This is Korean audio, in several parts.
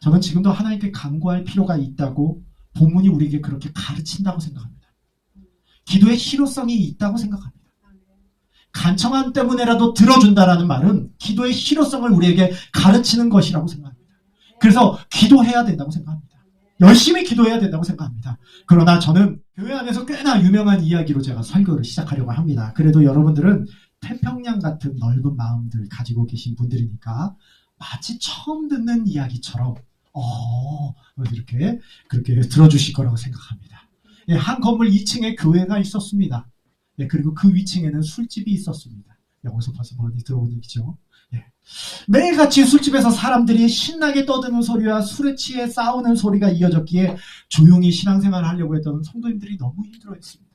저는 지금도 하나님께 간구할 필요가 있다고 본문이 우리에게 그렇게 가르친다고 생각합니다. 기도의 실효성이 있다고 생각합니다. 간청함 때문에라도 들어준다라는 말은 기도의 실효성을 우리에게 가르치는 것이라고 생각합니다. 그래서 기도해야 된다고 생각합니다. 열심히 기도해야 된다고 생각합니다. 그러나 저는 교회 안에서 꽤나 유명한 이야기로 제가 설교를 시작하려고 합니다. 그래도 여러분들은 태평양 같은 넓은 마음들 가지고 계신 분들이니까 마치 처음 듣는 이야기처럼 그렇게 들어주실 거라고 생각합니다. 예, 한 건물 2층에 교회가 있었습니다. 예, 그리고 그 위층에는 술집이 있었습니다. 여기서 벌써 많이 들어본 얘기죠. 예. 매일같이 술집에서 사람들이 신나게 떠드는 소리와 술에 취해 싸우는 소리가 이어졌기에 조용히 신앙생활을 하려고 했던 성도님들이 너무 힘들어했습니다.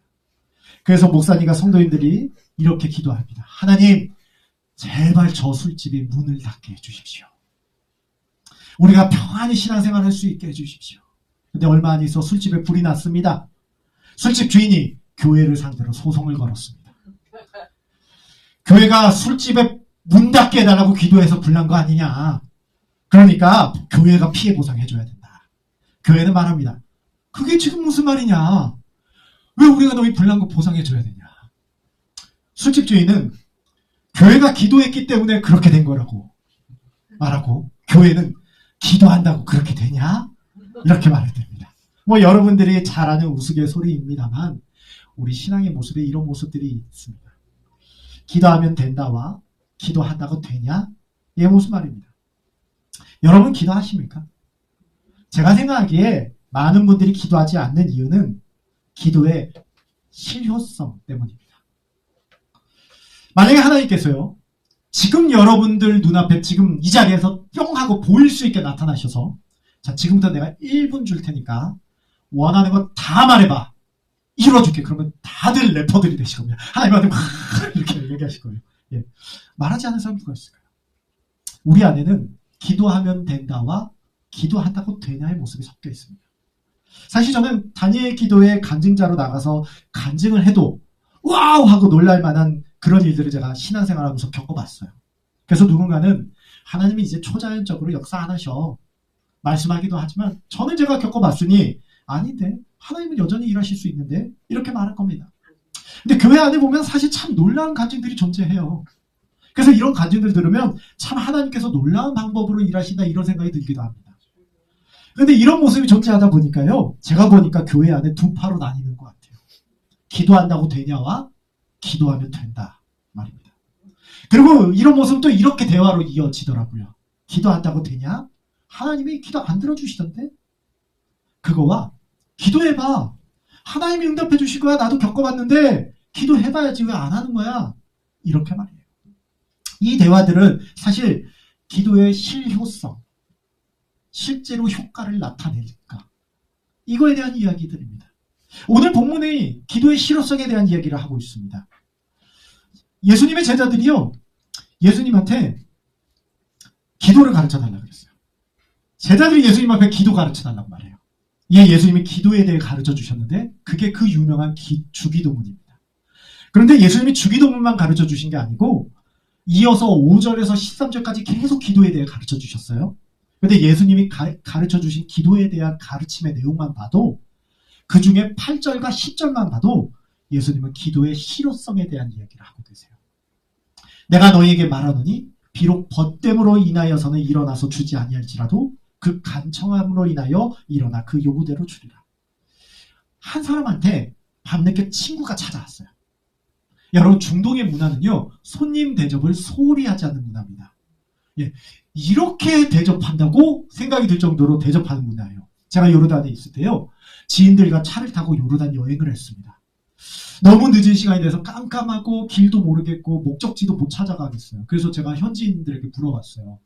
그래서 목사님과 성도님들이 이렇게 기도합니다. 하나님, 제발 저 술집이 문을 닫게 해주십시오. 우리가 평안히 신앙생활을 할 수 있게 해주십시오. 근데 얼마 안 있어 술집에 불이 났습니다. 술집 주인이 교회를 상대로 소송을 걸었습니다. 교회가 술집에 문 닫게 해달라고 기도해서 불난 거 아니냐. 그러니까 교회가 피해 보상해줘야 된다. 교회는 말합니다. 그게 지금 무슨 말이냐. 왜 우리가 너희 불난 거 보상해줘야 되냐. 술집 주인은 교회가 기도했기 때문에 그렇게 된 거라고 말하고, 교회는 기도한다고 그렇게 되냐? 이렇게 말했답니다. 뭐 여러분들이 잘 아는 우스갯소리입니다만 우리 신앙의 모습에 이런 모습들이 있습니다. 기도하면 된다와 기도한다고 되냐? 이게 무슨 말입니다. 여러분 기도하십니까? 제가 생각하기에 많은 분들이 기도하지 않는 이유는 기도의 실효성 때문입니다. 만약에 하나님께서요, 지금 여러분들 눈앞에 지금 이 자리에서 뿅 하고 보일 수 있게 나타나셔서, 자, 지금부터 내가 1분 줄 테니까 원하는 거 다 말해봐. 이루어줄게. 그러면 다들 래퍼들이 되실 겁니다. 하나님한테 막 이렇게 얘기하실 거예요. 예. 말하지 않은 사람 누가 있을까요? 우리 안에는 기도하면 된다와 기도한다고 되냐의 모습이 섞여 있습니다. 사실 저는 다니엘 기도의 간증자로 나가서 간증을 해도 와우 하고 놀랄 만한 그런 일들을 제가 신앙생활하면서 겪어봤어요. 그래서 누군가는 하나님이 이제 초자연적으로 역사 안 하셔 말씀하기도 하지만, 저는 제가 겪어봤으니 아닌데 하나님은 여전히 일하실 수 있는데 이렇게 말할 겁니다. 근데 교회 안에 보면 사실 참 놀라운 간증들이 존재해요. 그래서 이런 간증들 들으면 참 하나님께서 놀라운 방법으로 일하신다 이런 생각이 들기도 합니다. 그런데 이런 모습이 존재하다 보니까요, 제가 보니까 교회 안에 두 파로 나뉘는 것 같아요. 기도한다고 되냐와 기도하면 된다 말입니다. 그리고 이런 모습은 또 이렇게 대화로 이어지더라고요. 기도한다고 되냐? 하나님이 기도 안 들어주시던데? 그거와 기도해봐. 하나님이 응답해 주실 거야. 나도 겪어봤는데 기도해봐야지 왜 안 하는 거야? 이렇게 말이에요. 이 대화들은 사실 기도의 실효성, 실제로 효과를 나타낼까, 이거에 대한 이야기들입니다. 오늘 본문이 기도의 실효성에 대한 이야기를 하고 있습니다. 예수님의 제자들이요, 예수님한테 기도를 가르쳐달라고 그랬어요. 제자들이 예수님 앞에 기도 가르쳐달라고 말해요. 예수님이 기도에 대해 가르쳐 주셨는데 그게 그 유명한 주기도문입니다. 그런데 예수님이 주기도문만 가르쳐 주신 게 아니고 이어서 5절에서 13절까지 계속 기도에 대해 가르쳐 주셨어요. 그런데 예수님이 가르쳐 주신 기도에 대한 가르침의 내용만 봐도, 그 중에 8절과 10절만 봐도 예수님은 기도의 실효성에 대한 이야기를 하고 계세요. 내가 너희에게 말하노니 비록 벗됨으로 인하여서는 일어나서 주지 아니할지라도 그 간청함으로 인하여 일어나 그 요구대로 주리라. 한 사람한테 밤늦게 친구가 찾아왔어요. 여러분, 중동의 문화는요, 손님 대접을 소홀히 하지 않는 문화입니다. 예, 이렇게 대접한다고 생각이 들 정도로 대접하는 문화예요. 제가 요르단에 있을 때요, 지인들과 차를 타고 요르단 여행을 했습니다. 너무 늦은 시간이 돼서 깜깜하고 길도 모르겠고 목적지도 못 찾아가겠어요. 그래서 제가 현지인들에게 물어봤어요.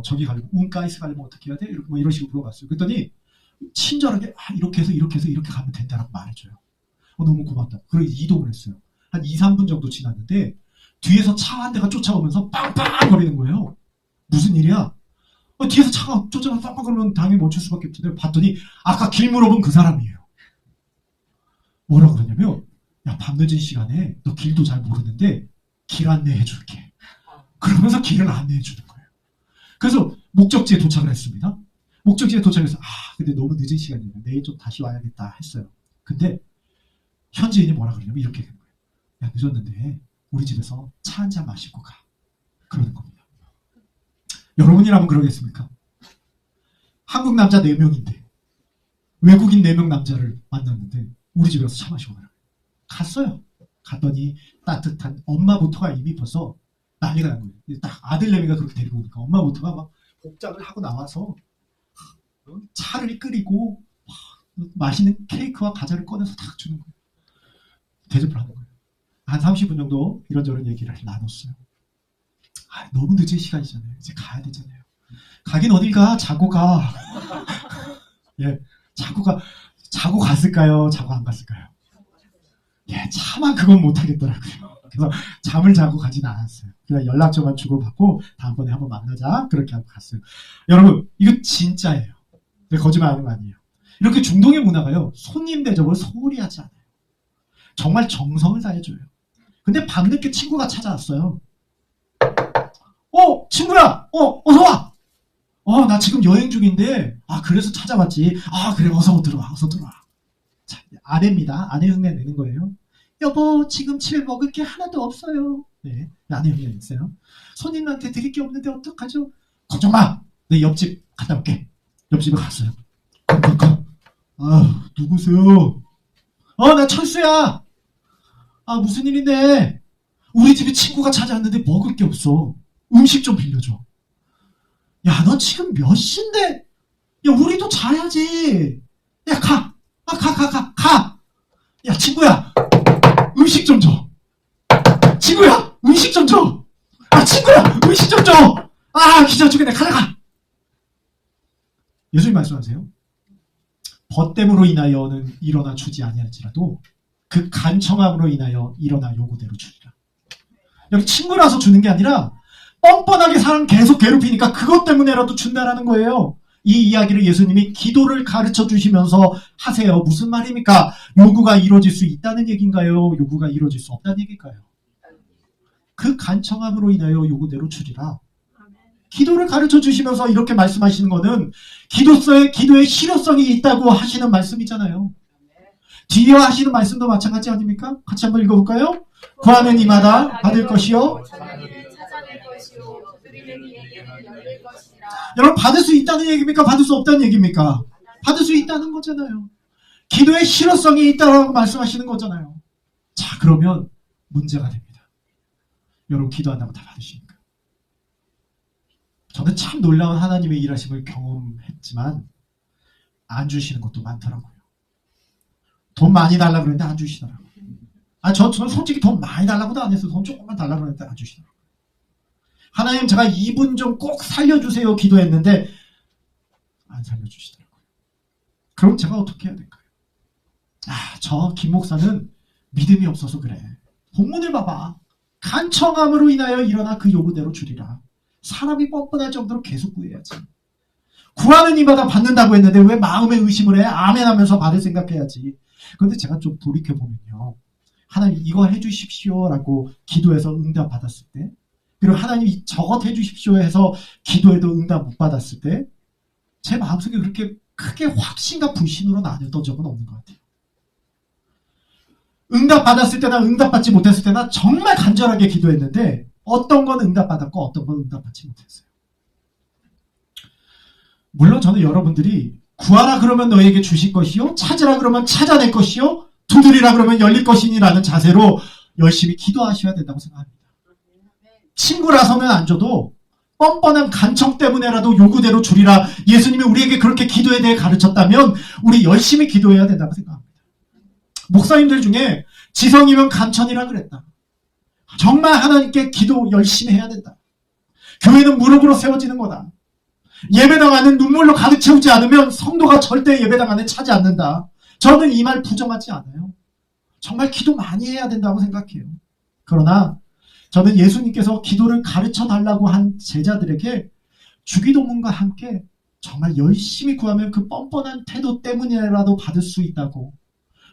저기 가려면 운가이스 가려면 어떻게 해야 돼? 이런 식으로 물어봤어요. 그랬더니 친절하게 이렇게 해서 이렇게 가면 된다라고 말해줘요. 너무 고맙다. 그리고 이동을 했어요. 한 2, 3분 정도 지났는데 뒤에서 차 한 대가 쫓아오면서 빵빵 거리는 거예요. 무슨 일이야? 뒤에서 차가 쫓아오면서 빵빵 거리면 당연히 멈출 수밖에 없는데 봤더니 아까 길 물어본 그 사람이에요. 뭐라고 그러냐면, 야, 밤늦은 시간에 너 길도 잘 모르는데 길 안내해 줄게. 그러면서 길을 안내해 주는 거예요. 그래서 목적지에 도착을 했습니다. 목적지에 도착해서 근데 너무 늦은 시간이에요. 내일 좀 다시 와야겠다 했어요. 근데 현지인이 뭐라 그러냐면 이렇게 된 거예요. 야, 늦었는데 우리 집에서 차 한잔 마시고 가. 그러는 겁니다. 여러분이라면 그러겠습니까? 한국 남자 4명인데 외국인 4명 남자를 만났는데 우리 집에 가서 차 마시고 가라. 갔어요. 갔더니 따뜻한 엄마부터가 이미 벌써 난리가 난 거예요. 딱 아들내미가 그렇게 데리고 오니까 엄마부터가 막 복장을 하고 나와서 차를 끓이고 맛있는 케이크와 과자를 꺼내서 딱 주는 거예요. 대접을 하는 거예요. 한 30분 정도 이런저런 얘기를 나눴어요. 너무 늦은 시간이잖아요. 이제 가야 되잖아요. 가긴 어딜 가? 자고 가. 예, 자고 가. 자고 갔을까요? 자고 안 갔을까요? 예, 차마 그건 못하겠더라고요. 그래서 잠을 자고 가진 않았어요. 그냥 연락처만 주고받고 다음번에 한번 만나자. 그렇게 하고 갔어요. 여러분, 이거 진짜예요. 거짓말하는 거 아니에요. 이렇게 중동의 문화가요, 손님 대접을 소홀히 하지 않아요. 정말 정성을 다해줘요. 근데 밤늦게 친구가 찾아왔어요. 친구야! 어서 와! 나 지금 여행 중인데, 그래서 찾아왔지. 그래, 어서 들어와. 자, 아내입니다. 아내 흉내 내는 거예요. 여보, 지금 집에 먹을 게 하나도 없어요. 네, 아내 흉내 냈어요. 손님한테 드릴 게 없는데 어떡하죠? 걱정 마! 내 옆집 갔다 올게. 옆집에 갔어요. 누구세요? 나 철수야! 무슨 일인데? 우리 집에 친구가 찾아왔는데 먹을 게 없어. 음식 좀 빌려줘. 야, 너 지금 몇 시인데? 야, 우리도 자야지. 야, 가. 가. 야, 친구야. 음식 좀 줘. 친구야, 음식 좀 줘. 친구야, 음식 좀 줘. 기자 죽겠네. 가자. 예수님 말씀하세요. 벗됨으로 인하여는 일어나 주지 아니할지라도 그 간청함으로 인하여 일어나 요구대로 주리라. 여기 친구라서 주는 게 아니라 뻔뻔하게 사람 계속 괴롭히니까 그것 때문에라도 준다라는 거예요. 이 이야기를 예수님이 기도를 가르쳐 주시면서 하세요. 무슨 말입니까? 요구가 이루어질 수 있다는 얘기인가요? 요구가 이루어질 수 없다는 얘기일까요? 그 간청함으로 인하여 요구대로 주리라. 기도를 가르쳐 주시면서 이렇게 말씀하시는 거는 기도의 실효성이 있다고 하시는 말씀이잖아요. 뒤에 하시는 말씀도 마찬가지 아닙니까? 같이 한번 읽어볼까요? 구하면 이마다 받을 것이요. 여러분, 받을 수 있다는 얘기입니까? 받을 수 없다는 얘기입니까? 받을 수 있다는 거잖아요. 기도의 실효성이 있다고 말씀하시는 거잖아요. 자, 그러면 문제가 됩니다. 여러분, 기도한다고 다 받으십니까? 저는 참 놀라운 하나님의 일하심을 경험했지만 안 주시는 것도 많더라고요. 돈 많이 달라고 그랬는데 안 주시더라고요. 저는 솔직히 돈 많이 달라고도 안 했어요. 돈 조금만 달라고 그랬는데 안 주시더라고요. 하나님, 제가 이분 좀 꼭 살려주세요 기도했는데 안 살려주시더라고요. 그럼 제가 어떻게 해야 될까요? 저 김 목사는 믿음이 없어서 그래. 본문을 봐봐. 간청함으로 인하여 일어나 그 요구대로 주리라. 사람이 뻔뻔할 정도로 계속 구해야지. 구하는 이마다 받는다고 했는데 왜 마음에 의심을 해? 아멘 하면서 받을 생각해야지. 그런데 제가 좀 돌이켜보면요. 하나님 이거 해주십시오 라고 기도해서 응답 받았을 때, 그리고 하나님 저것 해주십시오 해서 기도해도 응답 못 받았을 때 제 마음속에 그렇게 크게 확신과 불신으로 나뉘었던 적은 없는 것 같아요. 응답 받았을 때나 응답 받지 못했을 때나 정말 간절하게 기도했는데 어떤 건 응답 받았고 어떤 건 응답 받지 못했어요. 물론 저는 여러분들이 구하라 그러면 너에게 주실 것이요, 찾으라 그러면 찾아낼 것이요, 두드리라 그러면 열릴 것이니라는 자세로 열심히 기도하셔야 된다고 생각합니다. 친구라서는 안 줘도 뻔뻔한 간청 때문에라도 요구대로 주리라. 예수님이 우리에게 그렇게 기도에 대해 가르쳤다면 우리 열심히 기도해야 된다고 생각합니다. 목사님들 중에 지성이면 간천이라 그랬다. 정말 하나님께 기도 열심히 해야 된다. 교회는 무릎으로 세워지는 거다. 예배당 안은 눈물로 가득 채우지 않으면 성도가 절대 예배당 안에 차지 않는다. 저는 이 말 부정하지 않아요. 정말 기도 많이 해야 된다고 생각해요. 그러나 저는 예수님께서 기도를 가르쳐 달라고 한 제자들에게 주기도문과 함께 정말 열심히 구하면 그 뻔뻔한 태도 때문이라도 받을 수 있다고,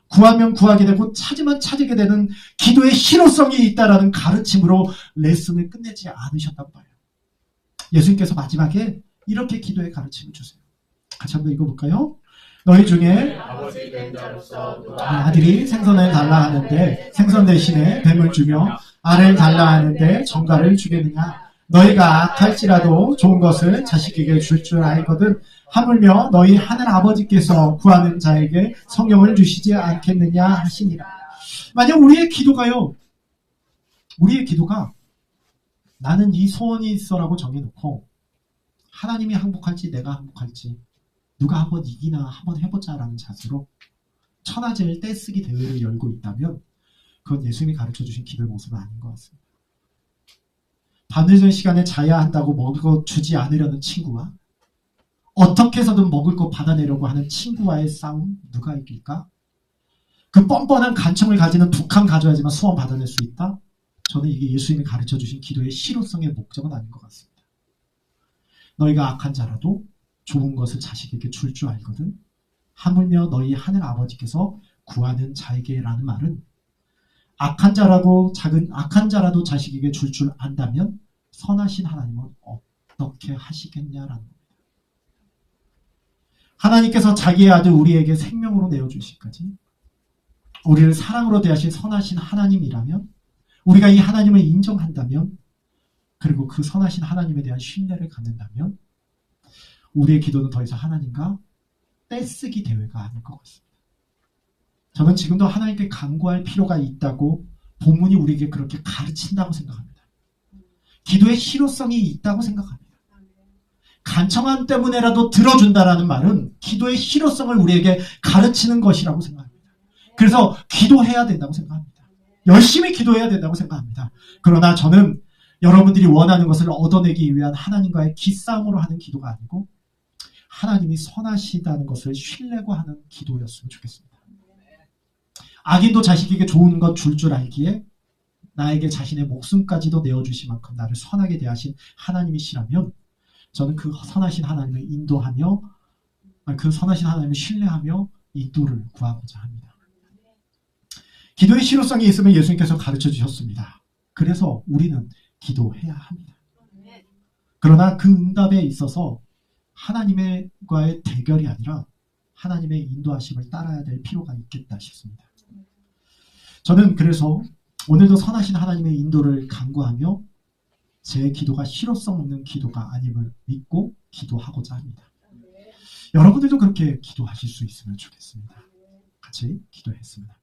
구하면 구하게 되고 찾으면 찾게 되는 기도의 실효성이 있다라는 가르침으로 레슨을 끝내지 않으셨단 말이에요. 예수님께서 마지막에 이렇게 기도의 가르침을 주세요. 같이 한번 읽어볼까요? 너희 중에 아버지 된 자로서 아들이 생선을 달라 하는데 생선 대신에 뱀을 주며 알을 달라 하는데 정갈을 주겠느냐? 너희가 악할지라도 좋은 것을 자식에게 줄 줄 알거든 하물며 너희 하늘 아버지께서 구하는 자에게 성령을 주시지 않겠느냐 하시니라. 만약 우리의 기도가 나는 이 소원이 있어라고 정해놓고 하나님이 항복할지 내가 항복할지 누가 한번 이기나 한번 해보자라는 자세로 천하제일 떼쓰기 대회를 열고 있다면 그건 예수님이 가르쳐주신 기도의 모습은 아닌 것 같습니다. 밤늦은 시간에 자야 한다고 먹어주지 않으려는 친구와 어떻게 해서든 먹을 거 받아내려고 하는 친구와의 싸움 누가 이길까? 그 뻔뻔한 간청을 가지는 두 칸 가져야지만 소원 받아낼 수 있다? 저는 이게 예수님이 가르쳐주신 기도의 실효성의 목적은 아닌 것 같습니다. 너희가 악한 자라도 좋은 것을 자식에게 줄 줄 알거든 하물며 너희 하늘 아버지께서 구하는 자에게라는 말은 악한 자라도 자식에게 줄 줄 안다면 선하신 하나님은 어떻게 하시겠냐라는 겁니다. 하나님께서 자기의 아들 우리에게 생명으로 내어주시기까지 우리를 사랑으로 대하신 선하신 하나님이라면 우리가 이 하나님을 인정한다면 그리고 그 선하신 하나님에 대한 신뢰를 갖는다면 우리의 기도는 더 이상 하나님과 떼쓰기 대회가 아닐 것 같습니다. 저는 지금도 하나님께 간구할 필요가 있다고 본문이 우리에게 그렇게 가르친다고 생각합니다. 기도의 실효성이 있다고 생각합니다. 간청함 때문에라도 들어준다라는 말은 기도의 실효성을 우리에게 가르치는 것이라고 생각합니다. 그래서 기도해야 된다고 생각합니다. 열심히 기도해야 된다고 생각합니다. 그러나 저는 여러분들이 원하는 것을 얻어내기 위한 하나님과의 기싸움으로 하는 기도가 아니고 하나님이 선하시다는 것을 신뢰고 하는 기도였으면 좋겠습니다. 악인도 자식에게 좋은 것 줄 줄 알기에 나에게 자신의 목숨까지도 내어주실 만큼 나를 선하게 대하신 하나님이시라면 저는 그 선하신 하나님을 인도하며 그 선하신 하나님을 신뢰하며 인도를 구하고자 합니다. 기도의 실효성이 있으면 예수님께서 가르쳐 주셨습니다. 그래서 우리는 기도해야 합니다. 그러나 그 응답에 있어서 하나님과의 대결이 아니라 하나님의 인도하심을 따라야 될 필요가 있겠다 싶습니다. 저는 그래서 오늘도 선하신 하나님의 인도를 간구하며 제 기도가 실효성 없는 기도가 아님을 믿고 기도하고자 합니다. 여러분들도 그렇게 기도하실 수 있으면 좋겠습니다. 같이 기도했습니다.